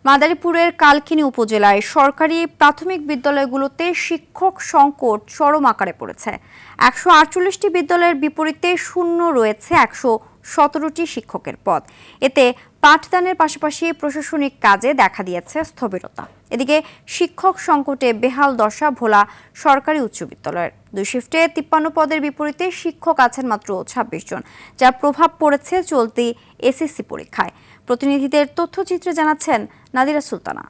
মাদারীপুরের কালকিনি উপজেলায় সরকারি প্রাথমিক বিদ্যালয়গুলোতে শিক্ষক সংকট চরম আকারে পড়েছে। ১৪৮টি বিদ্যালয়ের বিপরীতে শূন্য রয়েছে ১১৭টি শিক্ষকের পদ। এতে পাঠদানের পাশাপাশি প্রশাসনিক কাজে দেখা দিয়েছে স্থবিরতা। এদিকে শিক্ষক সংকটে বেহাল দশা ভোলা সরকারি উচ্চ বিদ্যালয়ের। ২ শিফটে ৫৩ পদের বিপরীতে শিক্ষক আছেন মাত্র ২৬ জন, যার প্রভাব পড়েছে চলতি এসএসসি পরীক্ষায়। প্রতিনিধিদের তথ্যচিত্রে জানাচ্ছেন নাদিরা সুলতানা।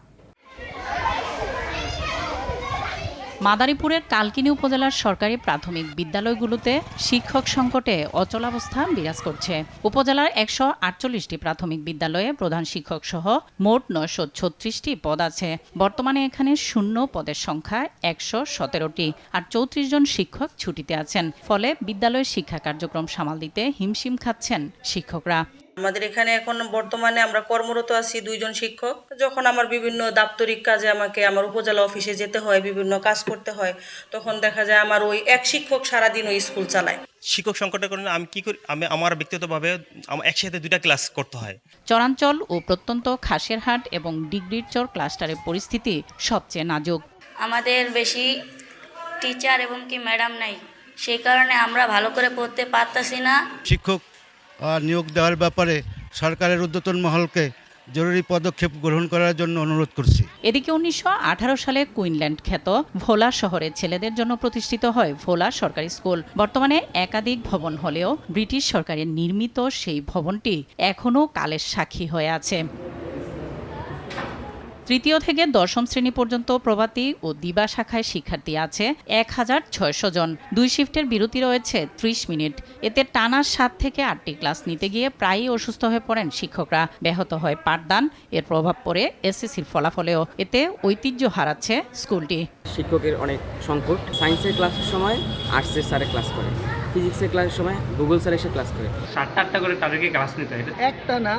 মাদারীপুরের কালকিনি উপজেলার সরকারি প্রাথমিক বিদ্যালয়গুলোতে শিক্ষক সংকটে অচলাবস্থা বিরাজ করছে। উপজেলার ১৪৮টি প্রাথমিক বিদ্যালয়ে প্রধান শিক্ষক সহ মোট ৯৩৬টি পদ আছে। বর্তমানে এখানে শূন্য পদের সংখ্যা ১১৭টি, আর ৩৪ জন শিক্ষক ছুটিতে আছেন। ফলে বিদ্যালয়ের শিক্ষা কার্যক্রম সামাল দিতে হিমশিম খাচ্ছেন শিক্ষকরা। আমাদের এখানে এখন বর্তমানে আমরা কর্মরত আছি ২ জন শিক্ষক। যখন আমার বিভিন্ন দাপ্তরিক কাজে আমাকে আমার উপজেলা অফিসে যেতে হয়, বিভিন্ন কাজ করতে হয়, তখন দেখা যায় আমার ওই এক শিক্ষক সারাদিন ওই স্কুল চালায়। শিক্ষক সংকটের কারণে আমি কি করি, আমার ব্যক্তিগতভাবে একসাথে 2টা ক্লাস করতে হয়। চরাঞ্চল ও প্রত্যন্ত খাসিরহাট এবং ডিগ্রির চর ক্লাস্টারের পরিস্থিতি সবচেয়ে নাজুক। আমাদের বেশি টিচার এবং কি ম্যাডাম নাই, সেই কারণে আমরা ভালো করে পড়তে পারতাছি না। শিক্ষক নিয়োগ দেওয়ার ব্যাপারে সরকারের ঊর্ধ্বতন মহলকে জরুরি পদক্ষেপ গ্রহণ করার জন্য অনুরোধ করছি। এদিকে ১৯১৮ সালে কুইনল্যান্ড খ্যাত ভোলা শহরে ছেলেদের জন্য প্রতিষ্ঠিত হয় ভোলা সরকারি স্কুল। বর্তমানে একাধিক ভবন হলেও ব্রিটিশ সরকারের নির্মিত সেই ভবনটি এখনও কালের সাক্ষী হয়ে আছে। তৃতীয় থেকে দশম শ্রেণী পর্যন্ত প্রভাতী ও দিবা শাখায় শিক্ষার্থী আছে ১৬০০ জন। ২ শিফটের বিরতি রয়েছে ৩০ মিনিট। এতে টানা ৭ থেকে ৮টি ক্লাস নিতে গিয়ে প্রায়ই অসুস্থ হয়ে পড়েন শিক্ষকরা। ব্যাহত হয় পাঠদান। এর প্রভাব পড়ে এসএসসির ফলাফলেও। এতে ঐতিহ্য হারাচ্ছে স্কুলটি। শিক্ষকের অনেক সংকট। সায়েন্সের ক্লাসের সময় আর্টসের স্যারে ক্লাস করে, ফিজিক্সের ক্লাসের সময় গুগল স্যার এসে ক্লাস করে। ৭টা করে তাদেরকে ক্লাস নিতে হয়। একটা না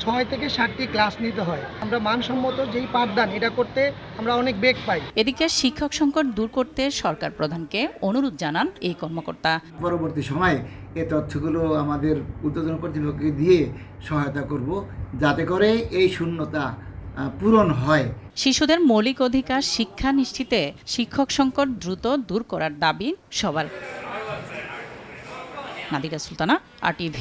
৬ থেকে ৭টি ক্লাস নিতে হয়। আমরা মানসম্মত যেই পাঠদান এটা করতে আমরা অনেক বেগ পাই। এদিকে শিক্ষক সংকট দূর করতে সরকার প্রধানকে অনুরোধ জানান এই কর্মকর্তা। পরবর্তী সময়ে এই তথ্যগুলো আমাদের ঊর্ধ্বতন কর্তৃপক্ষকে দিয়ে সহায়তা করব, যাতে করে এই শূন্যতা পূরণ হয়। শিশুদের মৌলিক অধিকার শিক্ষা নিশ্চিতে শিক্ষক সংকট দ্রুত দূর করার দাবি সবার। নাদিরা সুলতানা, RTV।